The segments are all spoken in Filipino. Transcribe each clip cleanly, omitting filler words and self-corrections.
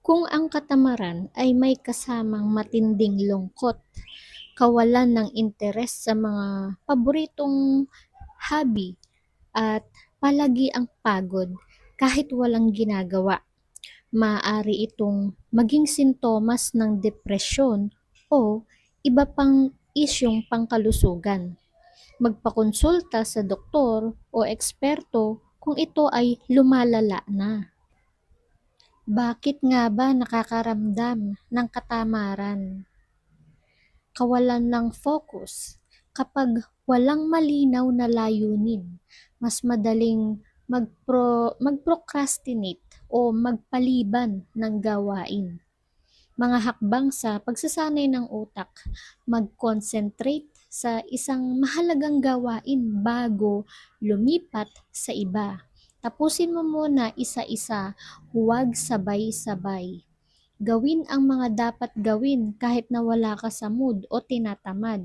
Kung ang katamaran ay may kasamang matinding lungkot, kawalan ng interes sa mga paboritong hobby at palagi ang pagod kahit walang ginagawa, maaari itong maging sintomas ng depresyon o iba pang isyong pangkalusugan. Magpakonsulta sa doktor o eksperto kung ito ay lumalala na. Bakit nga ba nakakaramdam ng katamaran? Kawalan ng focus. Kapag walang malinaw na layunin, mas madaling mag-procrastinate o magpaliban ng gawain. Mga hakbang sa pagsasanay ng utak, mag-concentrate sa isang mahalagang gawain bago lumipat sa iba. Tapusin mo muna isa-isa, huwag sabay-sabay. Gawin ang mga dapat gawin kahit na wala ka sa mood o tinatamad.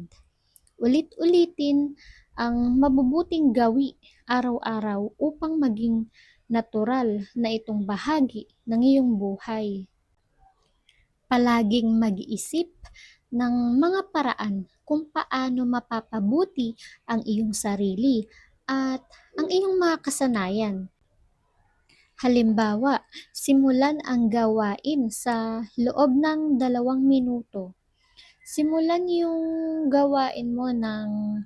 Ulit-ulitin ang mabubuting gawi araw-araw upang maging natural na itong bahagi ng iyong buhay. Palaging mag-iisip ng mga paraan kung paano mapapabuti ang iyong sarili at ang iyong mga kasanayan. Halimbawa, simulan ang gawain sa loob ng 2 minuto. Simulan yung gawain mo ng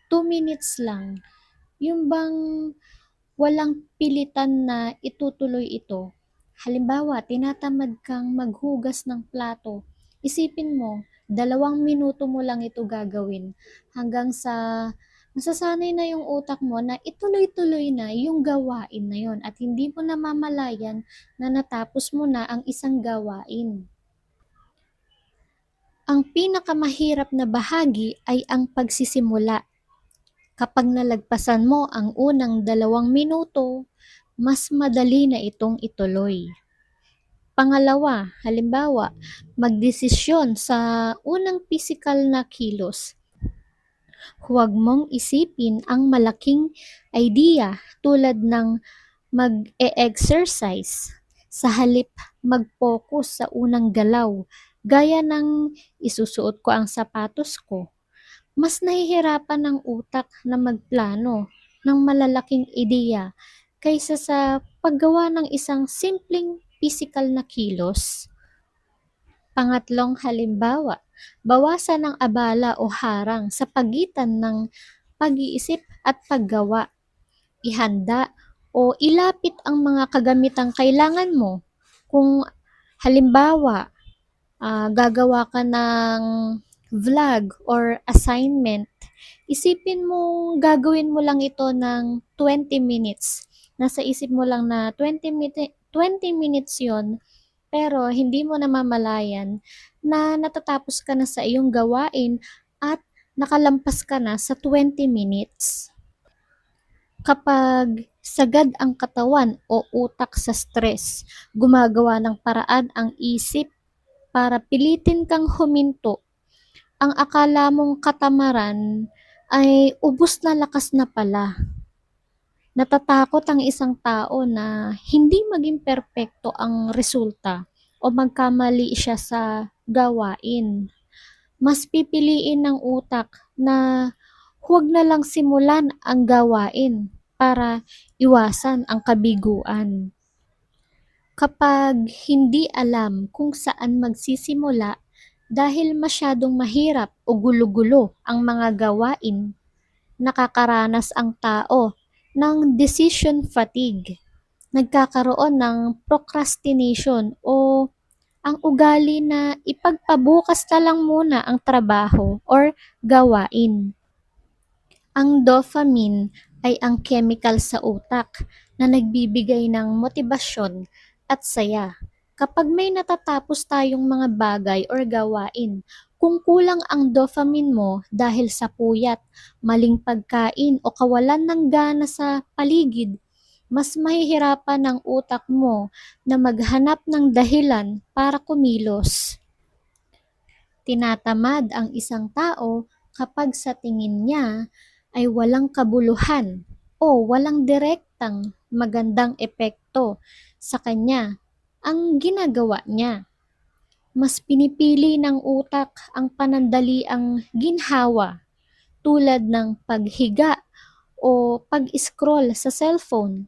2 minutes lang. Yung bang walang pilitan na itutuloy ito. Halimbawa, tinatamad kang maghugas ng plato. Isipin mo, 2 minuto mo lang ito gagawin hanggang sa masasanay na yung utak mo na ituloy-tuloy na yung gawain na yon at hindi mo namamalayan na natapos mo na ang isang gawain. Ang pinakamahirap na bahagi ay ang pagsisimula. Kapag nalagpasan mo ang unang 2 minuto, mas madali na itong ituloy. Pangalawa, halimbawa, magdesisyon sa unang pisikal na kilos. Huwag mong isipin ang malaking idea tulad ng mag-e-exercise. Sa halip, mag-focus sa unang galaw, gaya ng isusuot ko ang sapatos ko. Mas nahihirapan ng utak na magplano ng malalaking ideya kaysa sa paggawa ng isang simpleng physical na kilos. Pangatlong halimbawa, bawasan ang abala o harang sa pagitan ng pag-iisip at paggawa. Ihanda o ilapit ang mga kagamitang kailangan mo. Kung halimbawa, gagawa ka ng vlog or assignment, isipin mo gagawin mo lang ito ng 20 minutes. Nasa isip mo lang na 20 minutes yon, pero hindi mo namamalayan na natatapos ka na sa iyong gawain at nakalampas ka na sa 20 minutes. Kapag sagad ang katawan o utak sa stress, gumagawa ng paraan ang isip para pilitin kang huminto. Ang akala mong katamaran ay ubos na lakas na pala. Natatakot ang isang tao na hindi maging perpekto ang resulta o magkamali siya sa gawain. Mas pipiliin ng utak na huwag na lang simulan ang gawain para iwasan ang kabiguan. Kapag hindi alam kung saan magsisimula dahil masyadong mahirap o gulo-gulo ang mga gawain, nakakaranas ang tao ng decision fatigue. Nagkakaroon ng procrastination o ang ugali na ipagpabukas na lang muna ang trabaho or gawain. Ang dopamine ay ang chemical sa utak na nagbibigay ng motibasyon at saya. Kapag may natatapos tayong mga bagay or gawain, kung kulang ang dopamine mo dahil sa puyat, maling pagkain o kawalan ng gana sa paligid, mas mahihirapan ang utak mo na maghanap ng dahilan para kumilos. Tinatamad ang isang tao kapag sa tingin niya ay walang kabuluhan o walang direktang magandang epekto sa kanya ang ginagawa niya. Mas pinipili ng utak ang panandaliang ginhawa tulad ng paghiga o pag-scroll sa cellphone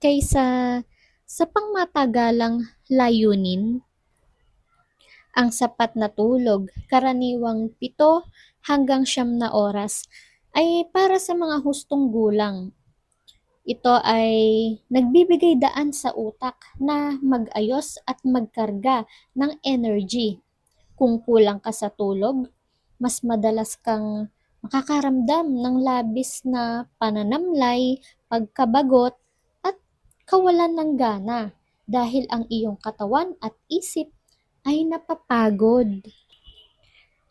kaysa sa pangmatagalang layunin. Ang sapat na tulog, karaniwang 7 hanggang 9 na oras, ay para sa mga hustong gulang. Ito ay nagbibigay daan sa utak na mag-ayos at magkarga ng energy. Kung kulang ka sa tulog, mas madalas kang makakaramdam ng labis na pananamlay, pagkabagot, at kawalan ng gana dahil ang iyong katawan at isip ay napapagod.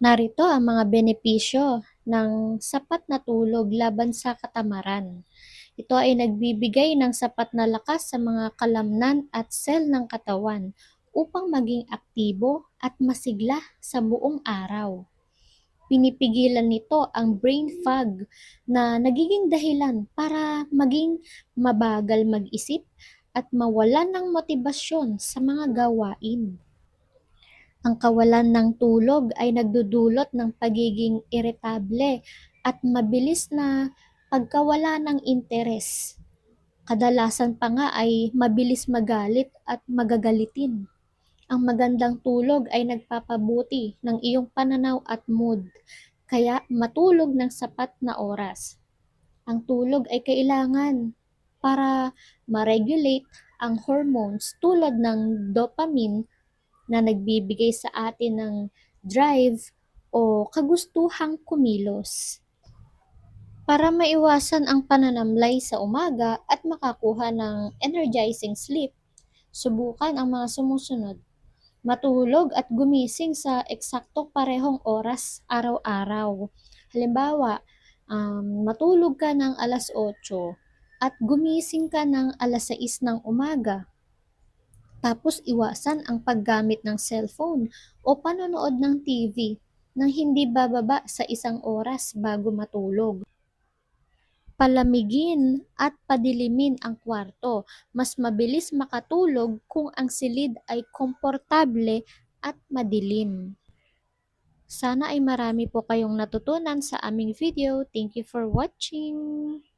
Narito ang mga benepisyo ng sapat na tulog laban sa katamaran. Ito ay nagbibigay ng sapat na lakas sa mga kalamnan at sel ng katawan upang maging aktibo at masigla sa buong araw. Pinipigilan nito ang brain fog na nagiging dahilan para maging mabagal mag-isip at mawalan ng motibasyon sa mga gawain. Ang kawalan ng tulog ay nagdudulot ng pagiging iritable at mabilis na pagkawala ng interes. Kadalasan pa nga ay mabilis magalit at magagalitin. Ang magandang tulog ay nagpapabuti ng iyong pananaw at mood, kaya matulog ng sapat na oras. Ang tulog ay kailangan para ma-regulate ang hormones tulad ng dopamine na nagbibigay sa atin ng drive o kagustuhang kumilos. Para maiwasan ang pananamlay sa umaga at makakuha ng energizing sleep, subukan ang mga sumusunod. Matulog at gumising sa eksakto parehong oras araw-araw. Halimbawa, matulog ka ng alas 8 at gumising ka ng alas 6 ng umaga. Tapos iwasan ang paggamit ng cellphone o panonood ng TV nang hindi bababa sa 1 oras bago matulog. Palamigin at padilimin ang kwarto. Mas mabilis makatulog kung ang silid ay komportable at madilim. Sana ay marami po kayong natutunan sa aming video. Thank you for watching!